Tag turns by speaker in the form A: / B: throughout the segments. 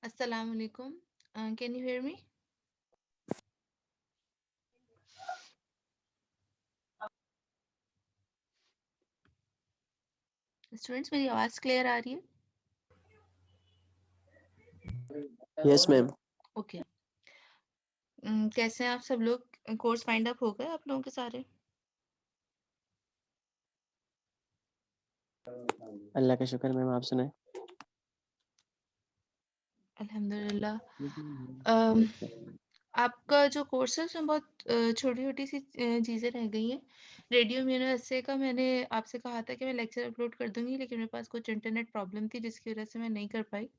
A: Assalamu alaikum. Can you hear me? Students मेरी आवाज clear आ रही है?
B: Yes ma'am.
A: ओके। कैसे हैं आप सब लोग? कोर्स फाइंड अप हो गए आप लोगों के सारे?
B: अल्लाह का शुक्र मैम, आप सुनाए।
A: अल्हम्दुलिल्लाह। आपका जो कोर्स है उसमें बहुत छोटी छोटी सी चीज़ें रह गई हैं। रेडियो म्यूनो का मैंने आपसे कहा था कि मैं लेक्चर अपलोड कर दूंगी, लेकिन मेरे पास कुछ इंटरनेट प्रॉब्लम थी जिसकी वजह से मैं नहीं कर पाई।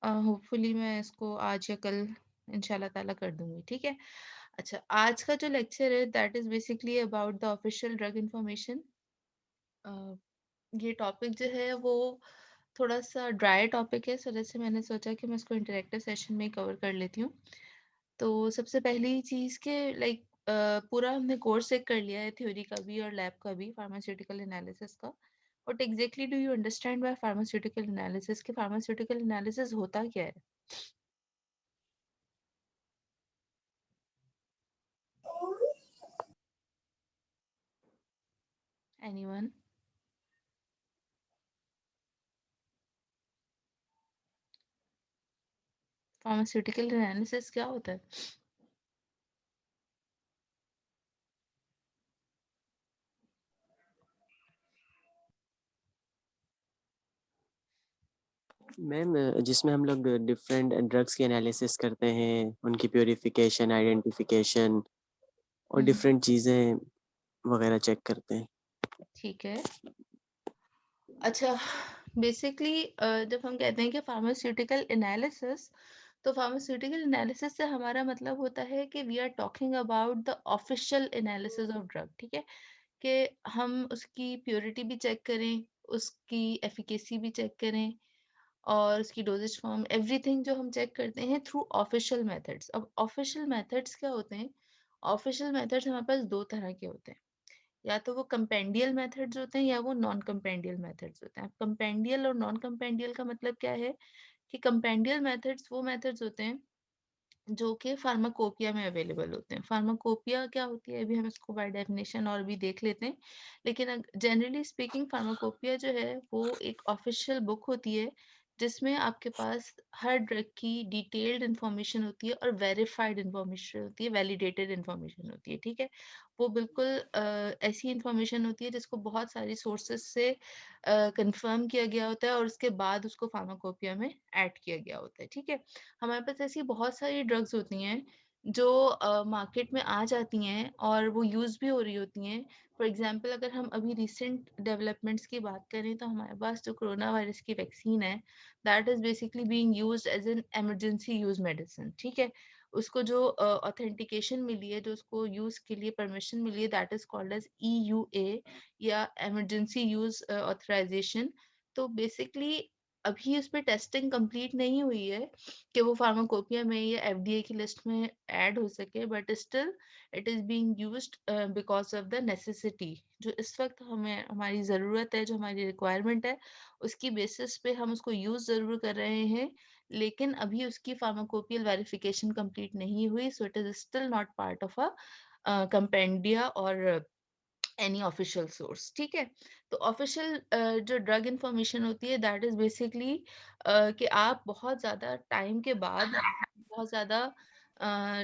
A: होपफुली मैं इसको आज या कल इंशाल्लाह ताला कर दूंगी, ठीक है। अच्छा, आज का जो लेक्चर है that is basically about the official drug information. ये टॉपिक जो है वो थोड़ा सा ड्राई टॉपिक है, इस वजह से मैंने सोचा कि मैं इसको इंटरेक्टिव सेशन में कवर कर लेती हूँ। तो सबसे पहली चीज़ के लाइक पूरा हमने कोर्स एक कर लिया है, थ्योरी का भी और लैब का भी, फार्मास्यूटिकल एनालिसिस का। But exactly do you understand by pharmaceutical analysis? के फार्मास्यूटिकल एनालिसिस होता क्या है? एनीवन? फार्मास्यूटिकल एनालिसिस क्या होता है?
B: मैम, जिसमें हम लोग डिफरेंट ड्रग्स की एनालिसिस करते हैं, उनकी प्योरिफिकेशन, आइडेंटिफिकेशन और डिफरेंट चीज़ें वगैरह चेक करते हैं।
A: ठीक है। अच्छा, बेसिकली जब हम कहते हैं कि फार्मास्यूटिकल एनालिसिस, तो फार्मास्यूटिकल एनालिसिस से हमारा मतलब होता है कि we are talking about the official analysis of drug, ठीक है। कि हम उसकी प्योरिटी भी चेक करें, उसकी एफिकेसी भी चेक करें और उसकी डोजेज फॉर्म, एवरीथिंग जो हम चेक करते हैं थ्रू ऑफिशियल मेथड्स। अब ऑफिशियल मेथड्स क्या होते हैं? ऑफिशियल मेथड्स हमारे पास दो तरह के होते हैं, या तो वो कंपेंडियल मेथड्स होते हैं या वो नॉन कंपेंडियल मेथड्स होते हैं। कंपेंडियल और नॉन कंपेंडियल का मतलब क्या है? कि कंपेंडियल मेथड्स वो मेथड्स होते हैं जो कि फार्माकोपिया में अवेलेबल होते हैं। फार्माकोपिया क्या होती है, अभी हम इसको बाय डेफिनेशन और भी देख लेते हैं, लेकिन जनरली स्पीकिंग फार्माकोपिया जो है वो एक ऑफिशियल बुक होती है जिसमें आपके पास हर ड्रग की डिटेल्ड इंफॉर्मेशन होती है और वेरीफाइड इंफॉर्मेशन होती है, वैलिडेटेड इंफॉर्मेशन होती है, ठीक है। वो बिल्कुल ऐसी इंफॉर्मेशन होती है जिसको बहुत सारी सोर्सेस से कंफर्म किया गया होता है और उसके बाद उसको फार्माकोपिया में ऐड किया गया होता है, ठीक है। हमारे पास ऐसी बहुत सारी ड्रग्स होती हैं जो मार्केट में आ जाती हैं और वो यूज़ भी हो रही होती हैं। फॉर एग्जांपल अगर हम अभी रिसेंट डेवलपमेंट्स की बात करें तो हमारे पास जो कोरोना वायरस की वैक्सीन है that is basically being used as an emergency use medicine, ठीक है। उसको जो ऑथेंटिकेशन मिली है, जो उसको यूज़ के लिए परमिशन मिली है, that is called as EUA या इमरजेंसी यूज ऑथराइजेशन। तो बेसिकली अभी उस पे टेस्टिंग कंप्लीट नहीं हुई है कि वो फार्माकोपिया में या FDA की लिस्ट में ऐड हो सके, but still it is being used because of the necessity. जो इस वक्त हमें हमारी ज़रूरत है, जो हमारी रिक्वायरमेंट है, उसकी बेसिस पे हम उसको यूज़ ज़रूर कर रहे हैं, लेकिन अभी उसकी फार्माकोपियल वेरिफिकेशन कंप्लीट नहीं हुई, so it is still not part of a compendia और एनी ऑफिशियल सोर्स, ठीक है। तो ऑफिशियल जो ड्रग इंफॉर्मेशन होती है दैट इज बेसिकली कि आप बहुत ज़्यादा टाइम के बाद, बहुत ज़्यादा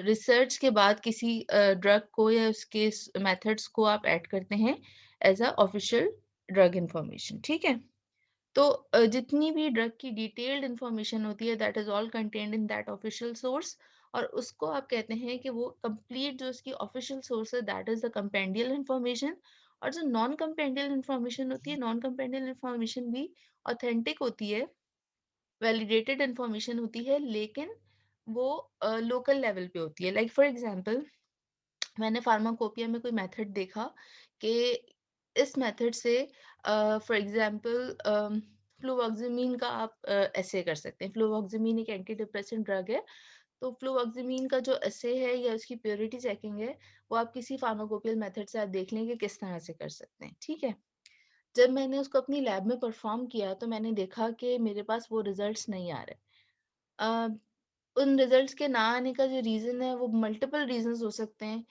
A: रिसर्च के बाद किसी ड्रग को या उसके मेथड्स को आप ऐड करते हैं as a official drug information, ठीक है। तो जितनी भी ड्रग की डिटेल्ड इंफॉर्मेशन होती है that is all contained in that official source, और उसको आप कहते हैं कि वो कंप्लीट जो उसकी ऑफिशियल सोर्स है दैट इज द कंपेंडियल इंफॉर्मेशन। और जो नॉन कंपेंडियल इंफॉर्मेशन होती है, नॉन कंपेंडियल इंफॉर्मेशन भी ऑथेंटिक होती है, वैलिडेटेड इंफॉर्मेशन होती है, लेकिन वो लोकल लेवल पे होती है। लाइक फॉर एग्जांपल, मैंने फार्माकोपिया में कोई मेथड देखा कि इस मेथड से फॉर एग्जांपल फ्लूवोक्सिमीन का आप ऐसे कर सकते हैं। फ्लूवोक्सिमीन एक एंटी डिप्रेसेंट ड्रग है, तो फ्लूवोक्सिमीन का जो ऐसे है या उसकी प्योरिटी चेकिंग है, वो आप किसी फार्माकोपियल मेथड से आप देख लेंगे किस तरह से कर सकते हैं, ठीक है। जब मैंने उसको अपनी लैब में परफॉर्म किया तो मैंने देखा कि मेरे पास वो रिजल्ट्स नहीं आ रहे। उन रिजल्ट्स के ना आने का जो रीज़न है वो मल्टीपल रीज़न्स हो सकते हैं।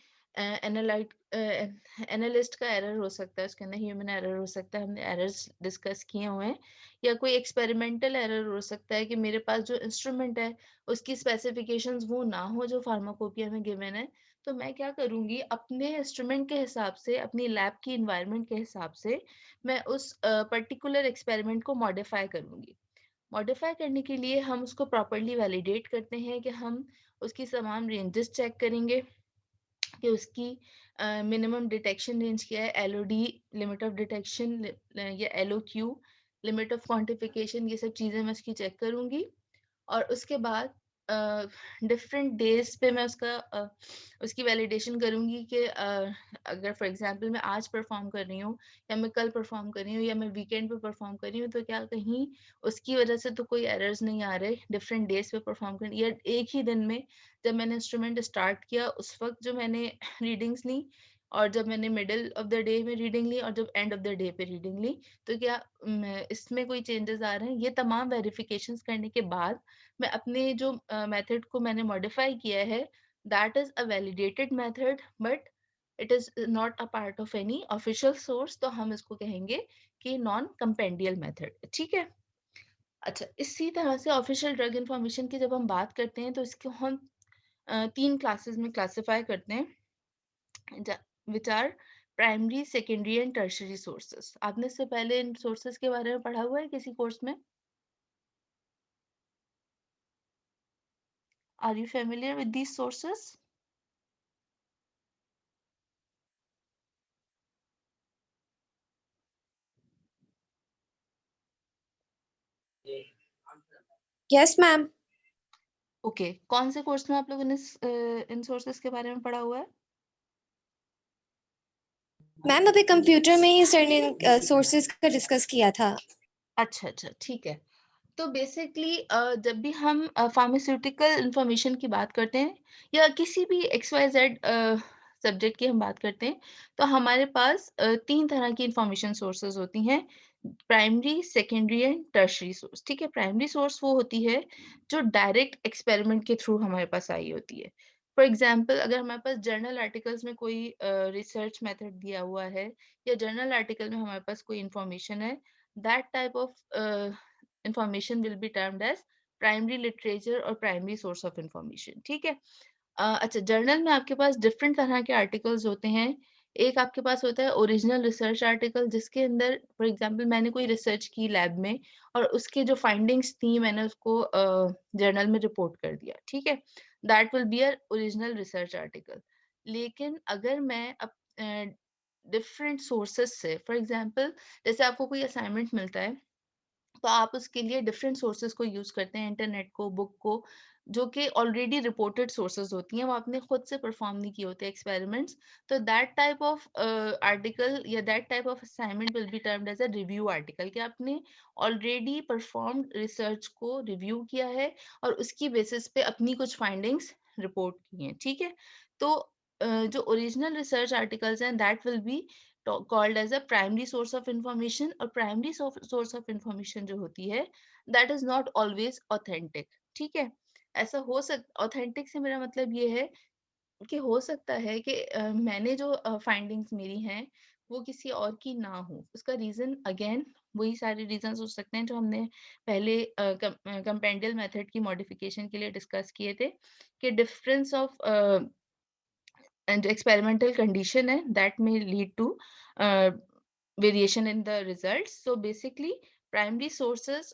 A: एनालिस्ट का एरर हो सकता है, उसके अंदर ह्यूमन एरर हो सकता है, हमने एरर्स डिस्कस किए हुए हैं। या कोई एक्सपेरिमेंटल एरर हो सकता है कि मेरे पास जो इंस्ट्रूमेंट है उसकी स्पेसिफिकेशंस वो ना हो जो फार्माकोपिया में गिवन है। तो मैं क्या करूँगी, अपने इंस्ट्रूमेंट के हिसाब से, अपनी लैब की एनवायरनमेंट के हिसाब से मैं उस पर्टिकुलर एक्सपेरिमेंट को मॉडिफाई करूँगी। मॉडिफाई करने के लिए हम उसको प्रॉपर्ली वैलिडेट करते हैं कि हम उसकी तमाम रेंजेस चेक करेंगे कि उसकी मिनिमम डिटेक्शन रेंज क्या है, एलओडी लिमिट ऑफ डिटेक्शन या एलओक्यू लिमिट ऑफ क्वांटिफिकेशन, ये सब चीज़ें मैं उसकी चेक करूँगी। और उसके बाद डिफरेंट डेज पे मैं उसकी वैलिडेशन करूँगी कि अगर फॉर एग्जांपल मैं आज परफॉर्म कर रही हूँ या मैं कल परफॉर्म कर रही हूँ या मैं वीकेंड पे परफॉर्म कर रही हूँ, तो क्या कहीं उसकी वजह से तो कोई एरर्स नहीं आ रहे डिफरेंट डेज पे परफॉर्म करनी, या एक ही दिन में जब मैंने इंस्ट्रूमेंट स्टार्ट किया उस वक्त जो मैंने रीडिंग्स ली, और जब मैंने मिडल ऑफ द डे में रीडिंग ली, और जब एंड ऑफ द डे पे रीडिंग ली, तो क्या इसमें कोई चेंजेस आ रहे हैं। ये तमाम वेरिफिकेशंस करने के बाद मैं अपने जो मेथड को मैंने मॉडिफाई किया है, that is a validated method, but it is not a part of any official source, तो हम इसको कहेंगे कि नॉन कंपेंडियल मेथड। ठीक है। अच्छा, इसी तरह से ऑफिशियल ड्रग इंफॉर्मेशन की जब हम बात करते हैं तो इसको हम 3 क्लासेस में क्लासिफाई करते हैं, which are primary, secondary and tertiary sources. आपने इससे पहले इन सोर्सेस के बारे में पढ़ा हुआ है किसी कोर्स में? Are you familiar with these sources?
C: Yes ma'am.
A: Okay, कौन से कोर्स में आप लोगों ने इन सोर्सेस के बारे में पढ़ा हुआ है?
C: मैम अभी कंप्यूटर में ही सर ने सोर्सेज का डिस्कस किया था।
A: अच्छा अच्छा, ठीक है। तो बेसिकली जब भी हम फार्मास्यूटिकल इंफॉर्मेशन की बात करते हैं या किसी भी एक्स वाई जेड सब्जेक्ट की हम बात करते हैं, तो हमारे पास 3 तरह की इंफॉर्मेशन सोर्सेज होती हैं, primary, secondary and tertiary source. ठीक है, प्राइमरी सोर्स वो होती है जो डायरेक्ट एक्सपेरिमेंट के थ्रू हमारे पास आई होती है। फॉर एग्जाम्पल, अगर हमारे पास जर्नल आर्टिकल्स में कोई रिसर्च मेथड दिया हुआ है या जर्नल आर्टिकल में हमारे पास कोई इंफॉर्मेशन है, that type of information will be termed as primary literature और primary source of information। ठीक है। अच्छा, जर्नल में आपके पास डिफरेंट तरह के आर्टिकल्स होते हैं। एक आपके पास होता है ओरिजिनल रिसर्च आर्टिकल, जिसके अंदर फॉर एग्जांपल मैंने कोई रिसर्च की लैब में और उसके जो फाइंडिंग्स थी मैंने उसको जर्नल में रिपोर्ट कर दिया। ठीक है, that will be a original research article. लेकिन अगर मैं डिफरेंट सोर्सेस से, फॉर एग्जांपल जैसे आपको कोई असाइनमेंट मिलता है, तो आप उसके लिए डिफरेंट सोर्सेज को यूज करते हैं, इंटरनेट को, बुक को, जो कि ऑलरेडी रिपोर्टेड सोर्सेज होती हैं, वो आपने खुद से परफॉर्म नहीं किए होते एक्सपेरिमेंट्स। तो दैट टाइप ऑफ आर्टिकल या that type of assignment will be termed as a review article, कि आपने ऑलरेडी परफॉर्म्ड रिसर्च को रिव्यू किया है और उसकी बेसिस पे अपनी कुछ फाइंडिंग्स रिपोर्ट की हैं। ठीक है। तो जो ओरिजिनल रिसर्च आर्टिकल्स हैं, that will B called as a primary source of information, और primary source of information जो होती है, that is not always authentic। ठीक है। ऐसा हो authentic से मेरा मतलब ये है कि हो सकता है कि मैंने जो फाइंडिंग्स मेरी हैं वो किसी और की ना हो। उसका रीजन अगेन वही सारे रीजंस हो सकते हैं जो हमने पहले कंपेंडियल मेथड की मॉडिफिकेशन के लिए डिस्कस किए थे, कि difference of and experimental condition है that may lead to uh, variation in the results। So basically primary sources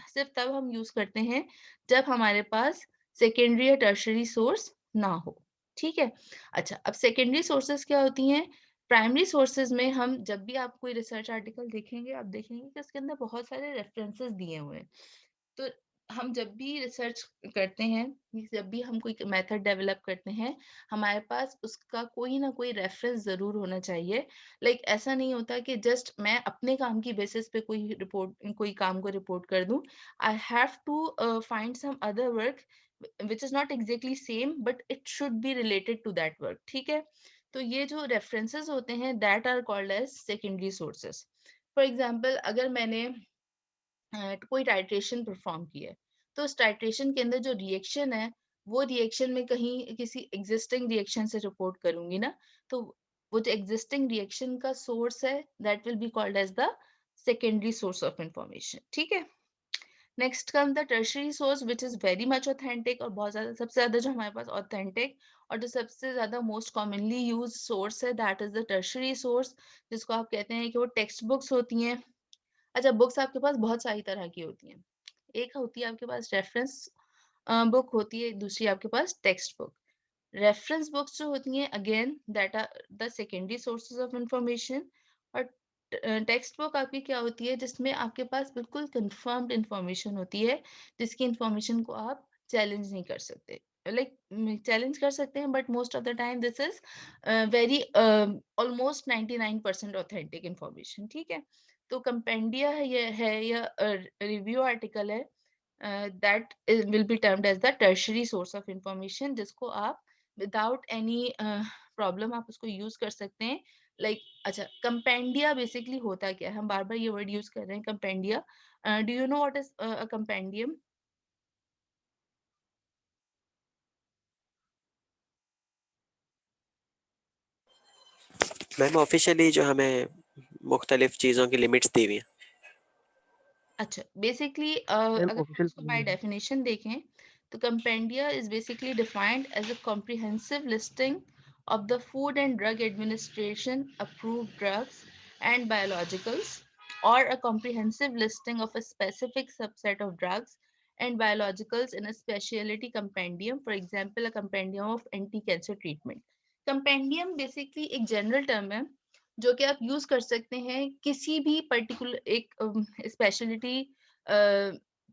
A: सिर्फ तब हम यूज करते हैं जब हमारे पास सेकेंडरी या टर्शरी सोर्स ना हो। ठीक है। अच्छा, अब सेकेंडरी सोर्सेज क्या होती हैं? प्राइमरी सोर्सेज में हम जब भी आप कोई रिसर्च आर्टिकल देखेंगे, आप देखेंगे कि उसके अंदर बहुत सारे रेफरेंसेस दिए हुए हैं। तो हम जब भी रिसर्च करते हैं, जब भी हम कोई मेथड डेवलप करते हैं, हमारे पास उसका कोई ना कोई रेफरेंस जरूर होना चाहिए। लाइक ऐसा नहीं होता कि जस्ट मैं अपने काम की बेसिस पे कोई काम को रिपोर्ट कर दूं। I have to find some other work which is not exactly same, but it should be related to that work. ठीक है। तो ये जो रेफरेंसेस होते हैं, that are called as secondary sources. For example, अगर मैंने कोई टाइट्रेशन परफॉर्म की है, तो इस टाइट्रेशन के अंदर जो रिएक्शन है वो रिएक्शन में कहीं किसी एग्जिस्टिंग रिएक्शन से रिपोर्ट करूंगी ना, तो वो जो एग्जिस्टिंग रिएक्शन का सोर्स है that will be called as the secondary source of information. ठीक है, next come the tertiary source which is very much authentic, और बहुत ज्यादा सबसे ज्यादा जो हमारे पास ऑथेंटिक और जो सबसे ज्यादा मोस्ट कॉमनली यूज सोर्स है that is the tertiary source, जिसको आप कहते हैं कि वो टेक्स्ट बुक्स होती हैं। अच्छा, बुक्स आपके पास बहुत सारी तरह की होती हैं। एक होती है आपके पास रेफरेंस बुक होती है, दूसरी आपके पास टेक्स्ट बुक। रेफरेंस बुक्स जो होती हैं again that are the secondary sources of information, और टेक्स्ट बुक आपकी क्या होती है जिसमें आपके पास बिल्कुल कंफर्म्ड इंफॉर्मेशन होती है, जिसकी इंफॉर्मेशन को आप चैलेंज नहीं कर सकते। लाइक चैलेंज कर सकते हैं but most of the time this is very almost 99% authentic information. ठीक है, तो कंपेंडिया है या रिव्यू आर्टिकल है that will be termed as the tertiary source of information, जिसको आप without any problem आप उसको यूज कर सकते हैं। लाइक अच्छा, कंपेंडिया बेसिकली होता क्या है, हम बार बार ये वर्ड यूज कर रहे हैं compendia. Do you know what is a compendium?
B: Ma'am officially जो हमें मुख्तलिफ चीज़ों की लिमिट्स दी हुई हैं।
A: अच्छा, बेसिकली
D: मैम
A: अगर हम
D: ऑफिशियल
A: इसको बाय डेफिनेशन देखें तो compendia is basically defined as a comprehensive listing of the Food and Drug Administration approved drugs and biologicals, or a comprehensive listing of a specific subset of drugs and biologicals in a specialty compendium, for example a compendium of anti-cancer treatment. Compendium basically एक general term है जो कि आप use कर सकते हैं किसी भी पर्टिकुलर एक स्पेशलिटी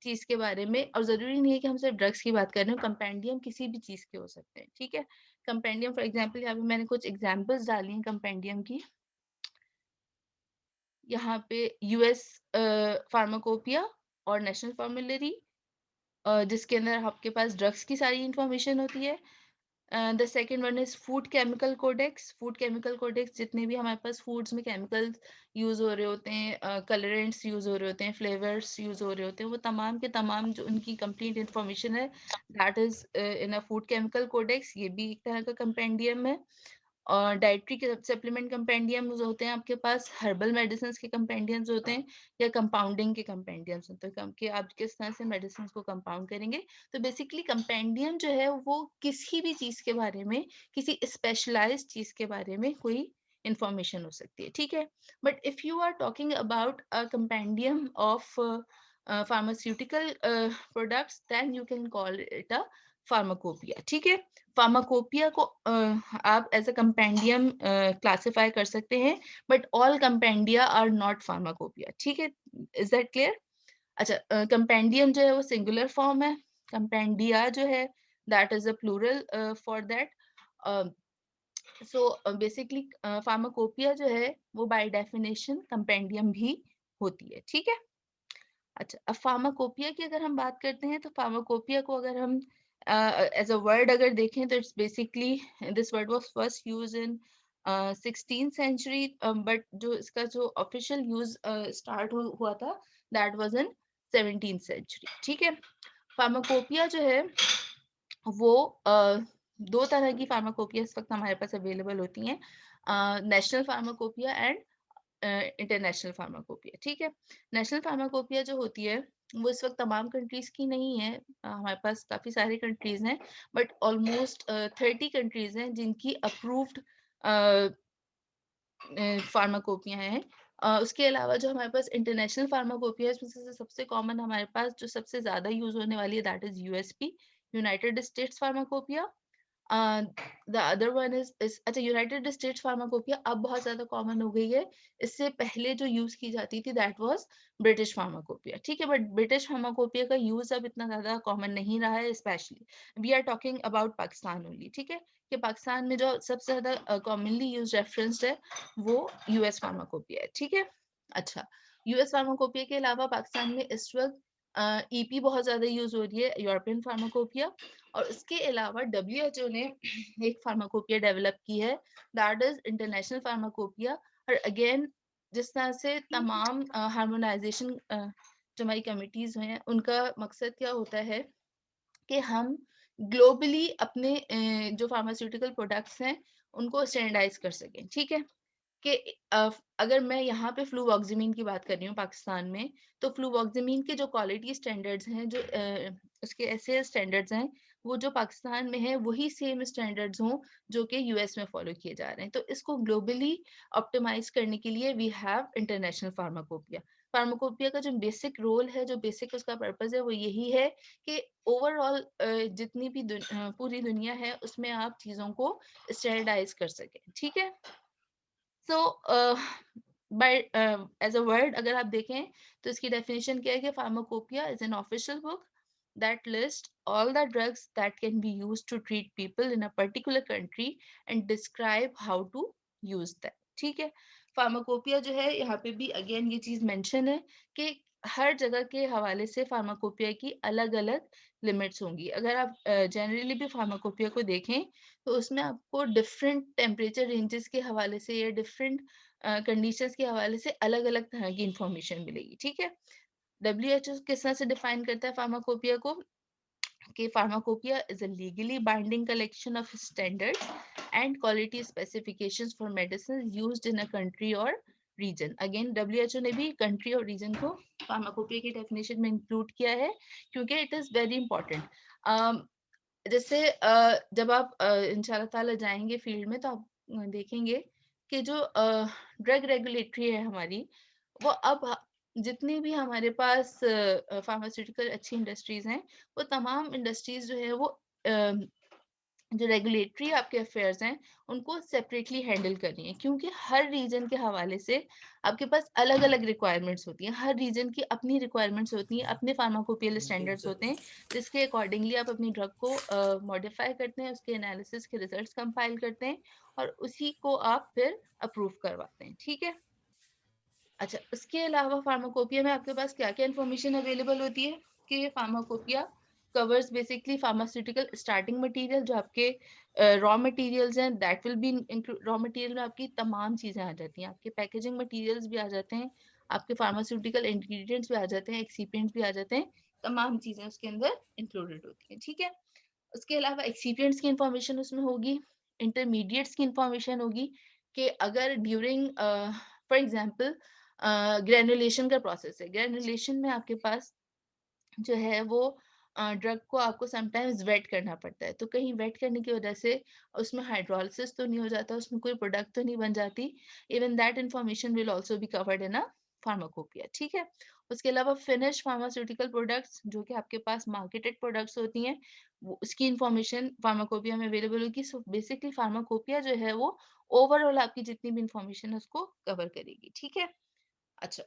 A: चीज के बारे में, और जरूरी नहीं है कि हम सिर्फ ड्रग्स की बात कर रहे हो, कंपेंडियम किसी भी चीज के हो सकते हैं। ठीक है, कंपेंडियम फॉर एग्जांपल यहाँ पे मैंने कुछ एग्जांपल्स डाली हैं कंपेंडियम की। यहाँ पे यूएस फार्माकोपिया और नेशनल फॉर्मुलरी, जिसके अंदर आपके पास ड्रग्स की सारी इंफॉर्मेशन होती है। The second one is food chemical codex. Food chemical codex जितने भी हमारे पास फूड्स में केमिकल्स यूज हो रहे होते हैं, कलरेंट्स यूज हो रहे होते हैं, फ्लेवर्स यूज हो रहे होते हैं, वो तमाम के तमाम जो उनकी कंप्लीट इंफॉर्मेशन है that is in a food chemical codex. ये भी एक तरह का कंपेंडियम है। और डाइटरी के सप्लीमेंट कंपेंडियम होते हैं आपके पास, हर्बल मेडिसिन के कंपेंडियम्स होते हैं, या कंपाउंडिंग के कंपेंडियम्स होते हैं कि आप किस तरह से मेडिसिन को कंपाउंड करेंगे। तो बेसिकली कंपेंडियम जो है वो किसी भी चीज के बारे में, किसी स्पेशलाइज्ड चीज के बारे में कोई इंफॉर्मेशन हो सकती है। ठीक है, but if you are talking about a compendium of pharmaceutical products then you can call it a pharmacopoeia. ठीक है, फार्माकोपिया को आप एज अ कंपेंडियम क्लासिफाई कर सकते हैं, but all compendia are not pharmacopoeia. ठीक है, इज दैट क्लियर? अच्छा, कंपेंडियम जो है वो सिंगुलर फॉर्म है, कंपेंडिया जो है that is a plural for that. So basically pharmacopoeia जो है वो बाय डेफिनेशन कंपेंडियम भी होती है। ठीक है, अच्छा, अब फार्माकोपिया की अगर हम बात करते हैं तो फार्माकोपिया को अगर हम एज अ वर्ड अगर देखें तो it's basically this word was first use in 16th century, but जो इसका जो ऑफिशियल यूज स्टार्ट हुआ था that was in 17th century. ठीक है, फार्माकोपिया जो है वो दो तरह की फार्माकोपिया इस वक्त हमारे पास अवेलेबल होती हैं, national pharmacopoeia and international pharmacopoeia. ठीक है, नेशनल फार्माकोपिया जो होती है वो इस वक्त तमाम कंट्रीज की नहीं है, हमारे पास काफी सारी कंट्रीज हैं, बट ऑलमोस्ट 30 कंट्रीज हैं जिनकी अप्रूव्ड फार्माकोपिया हैं। उसके अलावा जो हमारे पास इंटरनेशनल फार्माकोपिया है उसमें से सबसे कॉमन हमारे पास जो सबसे ज्यादा यूज होने वाली है that is USP, United states pharmacopoeia. The other one is अच्छा, यूनाइटेड स्टेट्स फार्माकोपिया अब बहुत ज्यादा कॉमन हो गई है, इससे पहले जो यूज की जाती थी दैट वाज ब्रिटिश फार्माकोपिया। ठीक है, बट ब्रिटिश फार्माकोपिया का यूज अब इतना ज्यादा कॉमन नहीं रहा है, specially we are talking about Pakistan only. ठीक है, कि पाकिस्तान में जो सबसे ज्यादा कॉमनली यूज रेफरेंस्ड है वो यूएस फार्माकोपिया है। ठीक है, अच्छा, यूएस फार्माकोपिया के अलावा पाकिस्तान में इस वक्त ईपी बहुत ज्यादा यूज हो रही है, यूरोपियन फार्माकोपिया, और उसके अलावा डब्ल्यूएचओ ने एक फार्माकोपिया डेवलप की है दैट इज इंटरनेशनल फार्माकोपिया। और अगेन जिस तरह से तमाम हार्मोनाइजेशन जो हमारी कमिटीज हैं, उनका मकसद क्या होता है कि हम ग्लोबली अपने जो फार्मास्यूटिकल प्रोडक्ट्स हैं उनको स्टैंडर्डाइज कर सकें। ठीक है, कि अगर मैं यहाँ पे फ्लूवॉक्सिमीन की बात कर रही हूँ पाकिस्तान में, तो फ्लूवॉक्सिमीन के जो क्वालिटी स्टैंडर्ड्स हैं, जो उसके ऐसे स्टैंडर्ड्स हैं, वो जो पाकिस्तान में है वही सेम स्टैंडर्ड्स हों जो कि यूएस में फॉलो किए जा रहे हैं। तो इसको ग्लोबली ऑप्टिमाइज करने के लिए we have international pharmacopoeia. Pharmacopoeia का जो बेसिक रोल है, जो बेसिक उसका पर्पस है, वो यही है कि ओवरऑल जितनी भी पूरी दुनिया है उसमें आप चीज़ों को स्टैंडर्डाइज कर सकें। ठीक है, सो बाय एज अ वर्ड अगर आप देखें तो इसकी डेफिनेशन क्या है कि pharmacopoeia is an official book that list all the drugs that can be used to treat people in a particular country and describe how to use them. ठीक है, फार्माकोपिया जो है यहाँ पे भी अगेन ये चीज मेंशन है कि हर जगह के हवाले से फार्माकोपिया की अलग अलग लिमिट्स होंगी। अगर आप जनरली भी फार्माकोपिया को देखें तो उसमें आपको डिफरेंट टेम्परेचर रेंजेस के हवाले से या डिफरेंट कंडीशंस के हवाले से अलग अलग तरह की इंफॉर्मेशन मिलेगी। ठीक है, WHO किस तरह से डिफाइन करता है फार्माकोपिया को कि pharmacopoeia is a legally binding collection of standards and quality specifications for medicine used in a country और रीजन। अगेन WHO ने भी कंट्री और रीजन को फार्माकोपिया की डेफिनेशन में इंक्लूड किया है क्योंकि इट इज वेरी इंपॉर्टेंट। जैसे जब आप इंशाल्लाह ताला जाएंगे फील्ड में तो आप देखेंगे कि जो ड्रग रेगुलेटरी है हमारी, वो अब जितनी भी हमारे पास फार्मास्यूटिकल अच्छी इंडस्ट्रीज हैं, वो तमाम इंडस्ट्रीज जो है वो जो रेगुलेटरी आपके अफेयर्स हैं उनको सेपरेटली हैंडल करनी है, क्योंकि हर रीजन के हवाले से आपके पास अलग अलग रिक्वायरमेंट्स होती हैं। हर रीजन की अपनी रिक्वायरमेंट्स होती हैं, अपने फार्माकोपियल स्टैंडर्ड्स होते हैं, जिसके अकॉर्डिंगली आप अपनी ड्रग को मॉडिफाई करते हैं, उसके एनालिसिस के रिजल्ट्स कंपाइल करते हैं और उसी को आप फिर अप्रूव करवाते हैं। ठीक है, अच्छा, उसके अलावा फार्माकोपिया में आपके पास क्या क्या इन्फॉर्मेशन अवेलेबल होती है कि pharmacopoeia covers basically pharmaceutical starting material, जो आपके रॉ मटेरियल्स हैं, that will B raw material में आपकी तमाम चीजें आ जाती हैं, आपके पैकेजिंग मटेरियल्स भी आ जाते हैं, आपके फार्मास्यूटिकल इंग्रेडिएंट्स भी आ जाते हैं, एक्सीपिएंट्स भी आ जाते हैं, तमाम चीजें उसके अंदर इंक्लूडेड होती हैं। ठीक है, उसके अलावा एक्सीपिएंट्स की इंफॉर्मेशन उसमें होगी, इंटरमीडिएट्स की इंफॉर्मेशन होगी कि अगर ड्यूरिंग फॉर एग्जांपल ग्रेनुलेशन का प्रोसेस है, ग्रेनुलेशन में आपके पास जो है वो ड्रग को आपको समटाइम्स वेट करना पड़ता है, तो कहीं वेट करने की वजह से उसमें हाइड्रोलिसिस तो नहीं हो जाता, उसमें कोई प्रोडक्ट तो नहीं बन जाती, even that information will also be covered in a pharmacopoeia. ठीक है, उसके अलावा फिनिश फार्मास्यूटिकल प्रोडक्ट्स जो कि आपके पास मार्केटेड प्रोडक्ट्स होती हैं, वो उसकी इंफॉर्मेशन फार्माकोपिया में अवेलेबल होगी। सो बेसिकली फार्माकोपिया जो है वो ओवरऑल आपकी जितनी भी इंफॉर्मेशन है उसको कवर करेगी। ठीक है, अच्छा,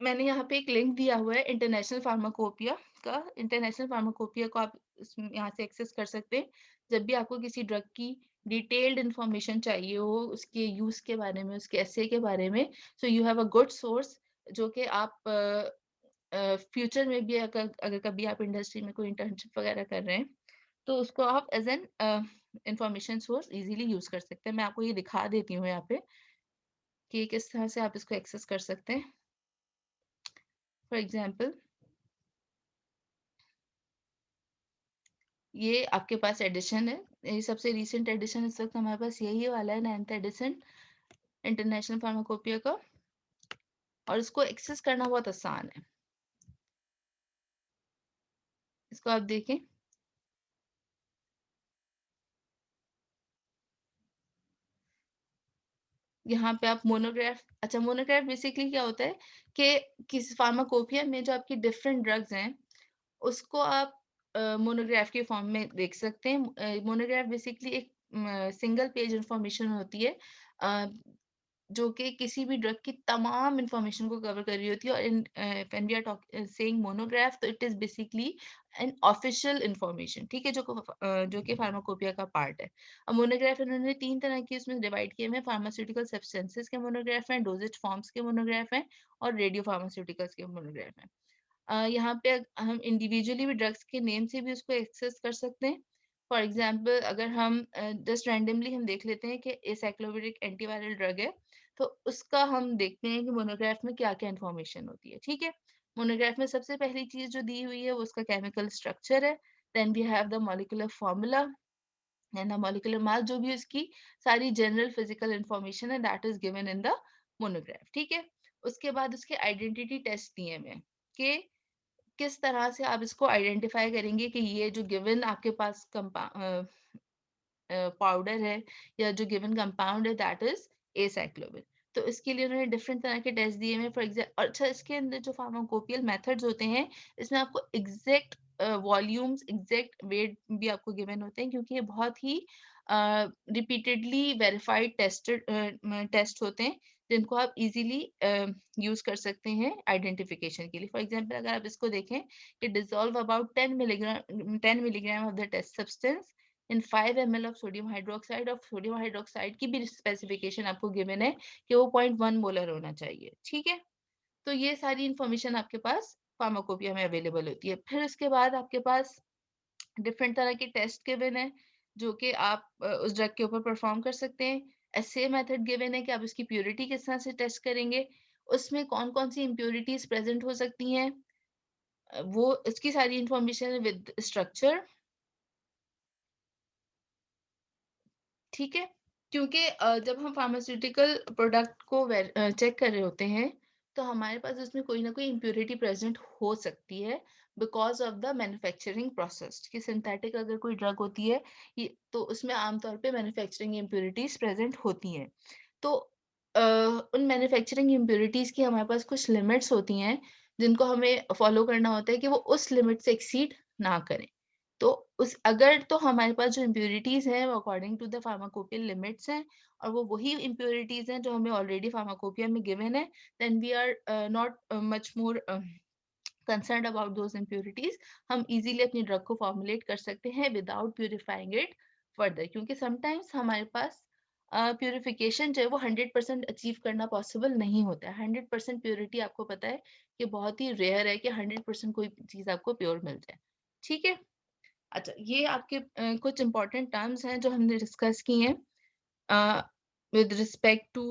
A: मैंने यहाँ पे एक लिंक दिया हुआ है इंटरनेशनल फार्माकोपिया का। इंटरनेशनल फार्माकोपिया को आप यहाँ से एक्सेस कर सकते हैं जब भी आपको किसी ड्रग की डिटेल्ड इंफॉर्मेशन चाहिए हो, उसके यूज के बारे में, उसके एसे के बारे में। So you have a good source जो कि आप फ्यूचर में भी अगर अगर कभी आप इंडस्ट्री में कोई इंटर्नशिप वगैरह कर रहे हैं तो उसको आप as an information source easily use कर सकते हैं। मैं आपको ये दिखा देती हूँ यहाँ पे कि किस तरह से आप इसको एक्सेस कर सकते हैं। फॉर एग्जाम्पल, ये आपके पास एडिशन है, ये सबसे रीसेंट एडिशन इस वक्त हमारे पास यही वाला है, 9th एडिशन इंटरनेशनल फार्माकोपिया का, और इसको एक्सेस करना बहुत आसान है। इसको आप देखें, यहाँ पे आप मोनोग्राफ, अच्छा मोनोग्राफ बेसिकली क्या होता है कि किस फार्माकोपिया में जो आपकी डिफरेंट ड्रग्स हैं उसको आप मोनोग्राफ के फॉर्म में देख सकते हैं। मोनोग्राफ बेसिकली एक सिंगल पेज इंफॉर्मेशन होती है जो कि किसी भी ड्रग की तमाम इंफॉर्मेशन को कवर कर रही होती है। और when we are saying monograph, तो it is basically an official information, ठीक है, जो कि फार्माकोपिया का पार्ट है। अब मोनोग्राफ इन्होंने 3 तरह की उसमें डिवाइड किए हैं, फार्मास्यूटिकल सब्सटेंसेस के मोनोग्राफ हैं, डोजेज फॉर्म्स के मोनोग्राफ हैं और रेडियो फार्मास्यूटिकल्स के मोनोग्राफ हैं। यहाँ पे हम इंडिविजुअली भी ड्रग्स के नेम से भी उसको एक्सेस कर सकते हैं। फॉर एग्जांपल, अगर हम जस्ट रैंडमली हम देख लेते हैं कि एसाइक्लोविरिक एंटीवायरल ड्रग है, तो उसका हम देखते हैं कि मोनोग्राफ में क्या-क्या इन्फॉर्मेशन होती है, ठीक है? मोनोग्राफ में सबसे पहली चीज़ जो दी हुई है वो उसका केमिकल स्ट्रक्चर है, then we have the molecular formula and the molecular mass, जो भी उसकी सारी जनरल फिजिकल इन्फॉर्मेशन है that is given in the monograph, ठीक है? उसके बाद उसके आइडेंटिटी टेस्ट दिए हुए हैं कि किस तरह से आप इसको आइडेंटिफाई करेंगे कि ये जो गिवन आपके पास पाउडर है या जो गिवन कंपाउंड है दैट इज एसाइक्लोविर। तो इसके लिए उन्होंने डिफरेंट तरह के टेस्ट दिए हैं। फॉर एग्जाम्पल, अच्छा, इसके अंदर जो फार्माकोपियल मेथड्स होते हैं इसमें आपको एग्जैक्ट वॉल्यूम्स, एग्जैक्ट वेट भी आपको गिवन होते हैं, क्योंकि ये बहुत ही रिपीटेडली वेरीफाइड टेस्ट होते हैं जिनको आप इजीली यूज कर सकते हैं आइडेंटिफिकेशन के लिए। फॉर एग्जाम्पल, अगर आप इसको देखें कि dissolve about 10 milligram of the test substance in 5 ml of sodium hydroxide, और सोडियम हाइड्रोक्साइड की भी स्पेसिफिकेशन आपको गिवन है कि वो 0.1 मोलर होना चाहिए, ठीक है? तो ये सारी इंफॉर्मेशन आपके पास फार्माकोपिया में अवेलेबल होती है। फिर उसके बाद आपके पास डिफरेंट तरह के टेस्ट गिवन है जो कि आप उस ड्रग के ऊपर परफॉर्म कर सकते हैं। ऐसे मेथड गिवन है कि आप उसकी प्योरिटी किस तरह से टेस्ट करेंगे, उसमें कौन कौन सी इम्प्योरिटीज प्रेजेंट हो सकती हैं, वो इसकी सारी इंफॉर्मेशन विद स्ट्रक्चर, ठीक है? क्योंकि जब हम फार्मास्यूटिकल प्रोडक्ट को चेक कर रहे होते हैं तो हमारे पास उसमें कोई ना कोई इम्प्योरिटी प्रेजेंट हो सकती है because of the manufacturing process. कि सिंथेटिक अगर कोई ड्रग होती है तो उसमें आमतौर पे मैन्युफैक्चरिंग इम्प्योरिटीज प्रेजेंट होती हैं। तो उन मैन्युफैक्चरिंग इम्प्योरिटीज की हमारे पास कुछ लिमिट्स होती हैं जिनको हमें फॉलो करना होता है कि वो उस लिमिट से एक्सीड ना करें। तो उस अगर तो हमारे पास जो इम्प्योरिटीज हैं वो according to the pharmacopoeial limits हैं और वो वही इम्प्योरिटीज हैं जो हमें ऑलरेडी फार्माकोपिया में गिवन है, then we are not much more concerned about those impurities. हम इजीली अपनी ड्रग को फॉर्मुलेट कर सकते हैं विदाउट प्यूरिफाइंग इट फर्दर, क्योंकि समटाइम्स हमारे पास प्यूरिफिकेशन जो है वो 100% अचीव करना पॉसिबल नहीं होता है। 100% प्योरिटी आपको पता है कि बहुत ही रेयर है कि 100% कोई चीज आपको प्योर मिल जाए, ठीक है? अच्छा, ये आपके कुछ इंपॉर्टेंट टर्म्स हैं जो हमने डिस्कस की हैं with respect to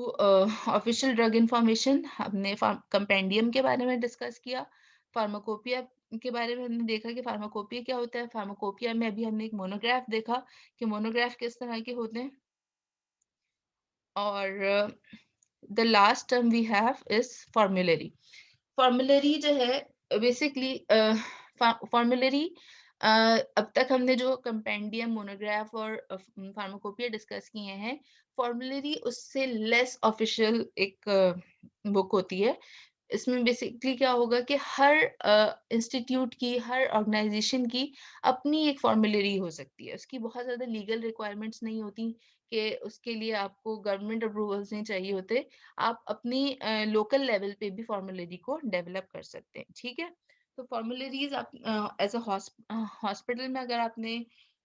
A: official drug information. हमने कंपेंडियम के बारे में डिस्कस किया, फार्माकोपिया के बारे में हमने देखा कि फार्माकोपिया क्या होता है। फार्माकोपिया में अभी हमने एक मोनोग्राफ देखा कि मोनोग्राफ किस तरह के होते हैं। और the last term we have is formulary. Formulary जो है बेसिकली फॉर्मुलरी, अब तक हमने जो कंपेंडियम, मोनोग्राफ और फार्माकोपिया डिस्कस किए हैं, फॉर्मुलरी उससे लेस ऑफिशियल एक बुक होती है। इसमें बेसिकली क्या होगा कि हर इंस्टीट्यूट की, हर ऑर्गेनाइजेशन की अपनी एक फॉर्मुलरी हो सकती है। उसकी बहुत ज़्यादा लीगल रिक्वायरमेंट्स नहीं होती कि उसके लिए आपको गवर्नमेंट अप्रूवल्स नहीं चाहिए होते। आप अपनी लोकल लेवल पे भी फॉर्मुलरी को डेवलप कर सकते हैं, ठीक है? तो फॉर्मुलरीज आप एज अ हॉस्पिटल में अगर आपने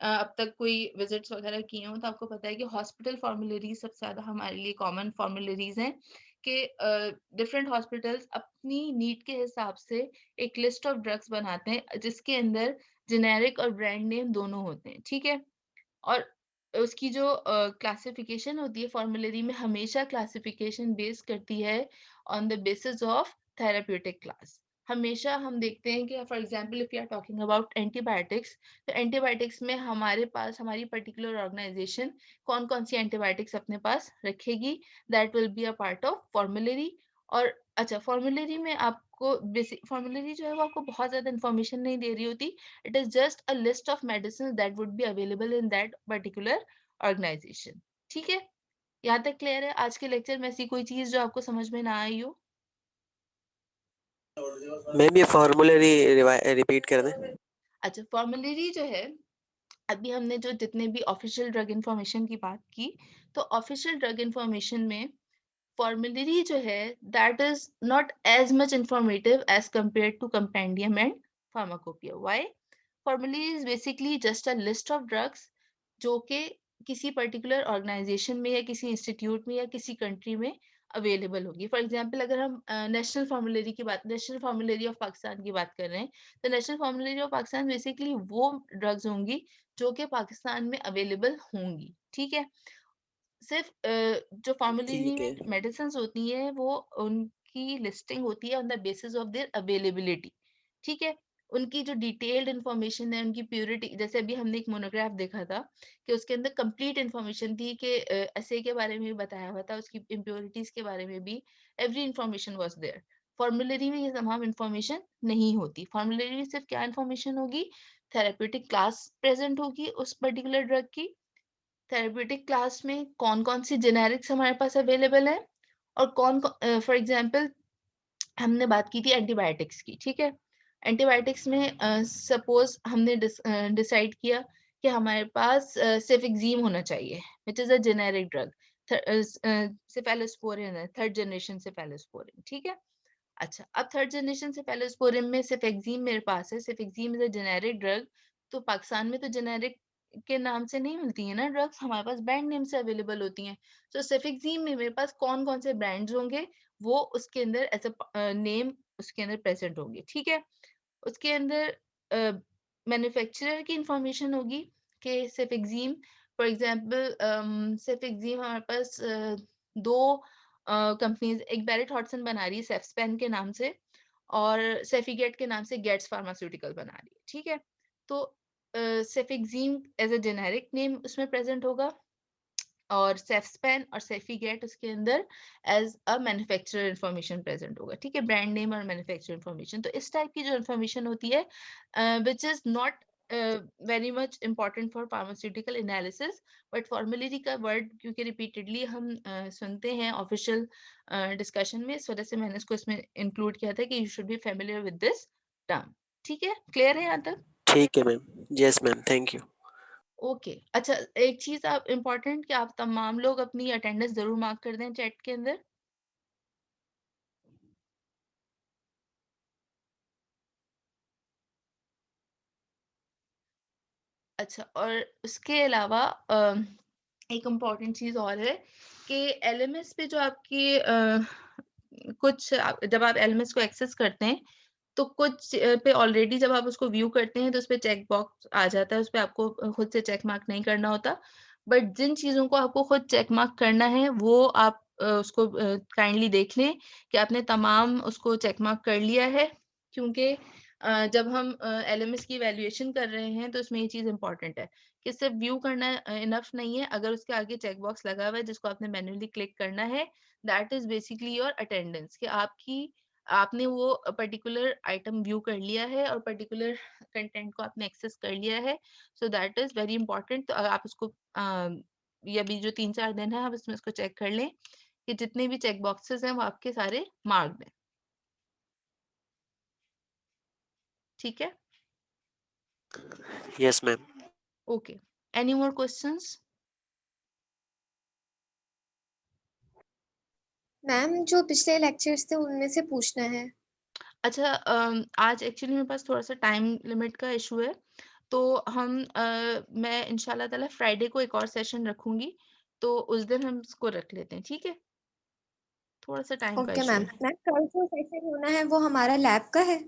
A: अब तक कोई विजिट्स वगैरह किए हो तो आपको पता है कि हॉस्पिटल फॉर्मुलरीज सबसे ज़्यादा हमारे लिए कॉमन फॉर्मुलरीज हैं कि डिफरेंट हॉस्पिटल्स अपनी नीड के हिसाब से एक लिस्ट ऑफ ड्रग्स बनाते हैं जिसके अंदर जेनेरिक और ब्रांड नेम दोनों होते हैं, ठीक है? और उसकी जो क्लासिफिकेशन होती है फॉर्मुलरी में, हमेशा क्लासिफिकेशन बेस करती है on the basis of therapeutic class. हमेशा हम देखते हैं कि for example if you are talking about antibiotics, तो एंटीबायोटिक्स में हमारे पास हमारी पर्टिकुलर ऑर्गेनाइजेशन कौन कौन सी एंटीबायोटिक्स अपने पास रखेगी, that will be a part of formulary. और अच्छा, फॉर्मुलरी में आपको बेसिक फॉर्मुलरी जो है वो आपको बहुत ज्यादा इंफॉर्मेशन नहीं दे रही होती। It is just a list of medicines that would be available in that particular organization. ठीक है? यहाँ तक क्लियर है? आज के लेक्चर में ऐसी कोई चीज जो आपको समझ में ना आई हो?
B: मैम ये फॉर्मूलरी रिपीट कर दें।
A: अच्छा, फॉर्मुलरी जो है, अभी हमने जो जितने भी ऑफिशियल ड्रग इंफॉर्मेशन की बात की, तो ऑफिशियल ड्रग इंफॉर्मेशन में फॉर्मुलरी जो है that is not as much informative as compare to compendium and pharmacopoeia. Why? Formulary is basically just a list of drugs जो कि किसी पर्टिकुलर ऑर्गेनाइजेशन में या किसी इंस्टीट्यूट में या किसी कंट्री में अवेलेबल होगी। फॉर एग्जांपल, अगर हम नेशनल फॉर्मुलरी ऑफ पाकिस्तान की बात कर रहे हैं, तो national formulary of Pakistan basically वो ड्रग्स होंगी जो कि पाकिस्तान में अवेलेबल होंगी, ठीक है? सिर्फ जो फॉर्मुलेरी
B: ठीक है।
A: में मेडिसिन्स होती हैं वो उनकी लिस्टिंग होती है on the basis of their availability, ठीक है? उनकी जो डिटेल्ड इन्फॉर्मेशन है, उनकी प्यूरिटी, जैसे अभी हमने एक मोनोग्राफ देखा था कि उसके अंदर कंप्लीट इन्फॉर्मेशन थी कि एसे के बारे में भी बताया हुआ था, उसकी इम्प्योरिटीज़ के बारे में भी एवरी इन्फॉर्मेशन वाज़ देयर। फॉर्मुलेरी में ये तमाम इन्फॉर्मेशन नहीं होती। फॉर्मुलेरी में सिर्फ क्या इन्फॉर्मेशन होगी? थेरेप्यूटिक क्लास प्रेज़ेंट होगी उस पर्टिकुलर ड्रग की, थेरेप्यूटिक क्लास में कौन-कौन सी जेनेरिक्स हमारे पास अवेलेबल है और फॉर एग्जांपल हमने बात की थी एंटीबायोटिक्स की, ठीक है? एंटीबायोटिक्स में सपोज़ हमने डिसाइड किया कि हमारे पास सेफिक्ज़िम होना चाहिए, which is a generic drug. Cephalosporin है, 3rd जनरेशन सेफेलोस्पोरिन, ठीक है? अच्छा, अब 3rd जनरेशन सेफेलोस्पोरिन में सेफेक्ज़िम मेरे पास है, सेफेक्ज़िम इज़ अ जेनेरिक ड्रग, तो पाकिस्तान में तो जेनेरिक के नाम से नहीं मिलती है ना ड्रग्स, हमारे पास ब्रांड नेम से अवेलेबल होती हैं। तो सेफेक्ज़िम में मेरे पास कौन-कौन से ब्रांड्स होंगे, वो उसके अंदर एज़ अ नेम उसके अंदर प्रेज़ेंट होंगे, ठीक है? उसके अंदर मैन्युफैक्चरर की इन्फॉर्मेशन होगी कि सेफेक्ज़िम, फॉर एग्ज़ाम्पल सेफेक्ज़िम हमारे पास 2 कंपनीज़, एक बैरेट हॉटसन बना रही है सेफस्पेन के नाम से और सेफिगेट के नाम से गेट्स फार्मास्यूटिकल बना रही है, ठीक है? तो cefixime as a generic name उसमें प्रेज़ेंट होगा और सेफस्पेन और सेफिगेट उसके अंदर as a manufacturer information present होगा, ठीक है? ब्रांड नेम और मैन्युफैक्चरर इन्फॉर्मेशन। तो इस टाइप की जो इन्फॉर्मेशन होती है which is not very much important for pharmaceutical analysis, but formulary का वर्ड क्योंकि रिपीटेडली हम सुनते हैं ऑफिशियल डिस्कशन में, इस वजह से मैंने इसको इसमें इंक्लूड किया था कि you should be familiar with this term. ठीक है? क्लियर है यहाँ तक?
B: ठीक है ma'am. Yes ma'am, thank you.
A: Okay. अच्छा, एक चीज़ आप इम्पोर्टेंट कि आप तमाम लोग अपनी अटेंडेंस ज़रूर मार्क कर दें चैट के अंदर। अच्छा, और उसके अलावा एक इम्पोर्टेंट चीज़ और है कि एलएमएस पे जो आपकी जब आप एलएमएस को एक्सेस करते हैं, तो कुछ पे ऑलरेडी जब आप उसको व्यू करते हैं, तो उसपे चेक बॉक्स आ जाता है, उसपे आपको खुद से चेक मार्क नहीं करना होता। बट जिन चीज़ों को आपको खुद चेक मार्क करना है, वो आप उसको काइंडली देख लें कि आपने तमाम उसको चेक मार्क कर लिया है, क्योंकि जब हम एलएमएस की इवैल्यूएशन कर रहे हैं, तो उसमें ये चीज़ इम्पोर्टेंट है कि सिर्फ व्यू करना इनफ नहीं है, अगर उसके आगे चेक बॉक्स लगा हुआ है, जिसको आपने मैन्युअली क्लिक करना है, that is basically your attendance, कि आपने वो पर्टिकुलर आइटम व्यू कर लिया है और पर्टिकुलर कंटेंट को आपने एक्सेस कर लिया है। So that is very important. तो आप उसको ये अभी जो 3-4 दिन है, आप इसमें इसको चेक कर लें कि जितने भी चेक बॉक्सेस हैं, वो आपके सारे मार्क्ड हैं। ठीक है?
B: Yes ma'am.
A: Okay. Any more questions?
C: Ma'am जो पिछले लेक्चर्स थे उनमें से पूछना है।
A: अच्छा, आज एक्चुअली मेरे पास थोड़ा-सा टाइम लिमिट का इश्यू है, तो मैं इंशाल्लाह ताला फ्राइडे को एक और सेशन रखूँगी, तो उस दिन हम इसको रख लेते हैं, ठीक है? थोड़ा-सा टाइम का
C: ओके
A: इश्यू
C: मैम।
A: है।
C: मैम कल जो सेशन होना है वो हमारा लैब का है?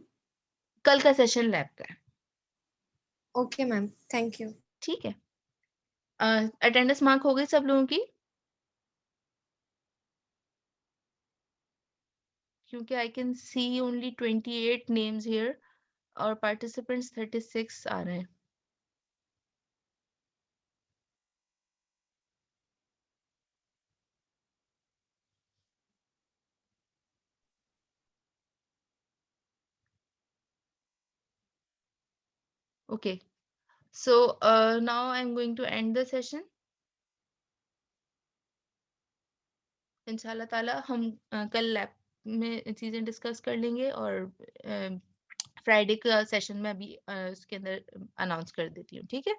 A: कल का सेशन लैब का है,
C: ओके मैम, थैंक यू।
A: ठीक है? अटेंडेंस मार्क हो गई सब लोगों की? क्योंकि I can see only 28 names here और पार्टिसिपेंट्स 36 आ रहे हैं। Okay, so now I am going to end the session. इंशाल्लाह ताला हम कल लैब में चीज़ें डिस्कस कर लेंगे और फ्राइडे का सेशन में अभी उसके अंदर अनाउंस कर देती हूँ, ठीक है?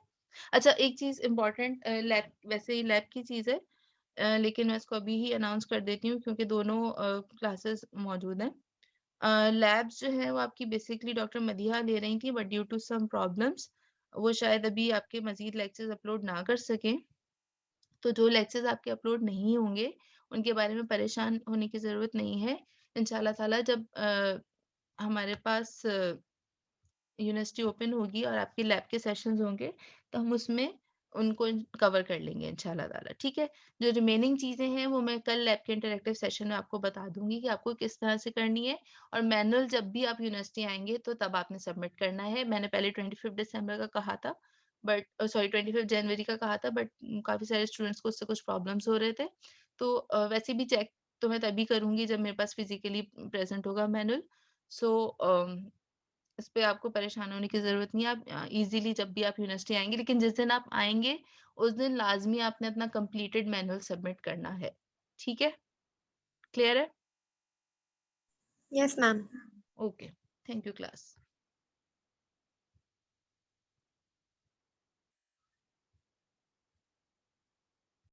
A: अच्छा, एक चीज़ इम्पोर्टेंट, लैब वैसे ही लैब की चीज़ है, लेकिन मैं इसको अभी ही अनाउंस कर देती हूँ क्योंकि दोनों क्लासेस मौजूद हैं। लैब्स जो है वो आपकी बेसिकली डॉक्टर मदीहा ले रही थी, but due to some problems वो शायद अभी आपके मज़ीद लेक्चर्स अपलोड ना कर सकें। तो जो लेक्चर्स आपके अपलोड नहीं होंगे, उनके बारे में परेशान होने की ज़रूरत नहीं है। इंशाल्लाह ताला जब हमारे पास यूनिवर्सिटी ओपन होगी और आपके लैब के सेशंस होंगे, तो हम उसमें उनको कवर कर लेंगे इंशाल्लाह ताला, ठीक है। जो रिमेनिंग चीजें हैं वो मैं कल लैब के इंटरेक्टिव सेशन में आपको बता दूंगी कि आपको किस तरह से करनी है। और मैनुअल जब भी आप यूनिवर्सिटी आएंगे तो तब आपने सबमिट करना है। मैंने पहले 25 दिसंबर का कहा था, बट सॉरी 25 जनवरी का कहा था, बट काफी सारे स्टूडेंट्स को उससे कुछ प्रॉब्लम्स हो रहे थे। तो वैसे भी चेक तो मैं तभी करूंगी जब मेरे पास फिजिकली प्रेजेंट होगा मैनुअल। सो इस पे आपको परेशान होने की ज़रूरत नहीं है। आप इज़िली जब भी आप यूनिवर्सिटी आएँगे, लेकिन जिस दिन आप आएँगे, उस दिन लाज़मी आपने अपना कंप्लीटेड मैनुअल सबमिट करना है। ठीक है? क्लियर है?
C: Yes, ma'am.
A: Okay. Thank you class.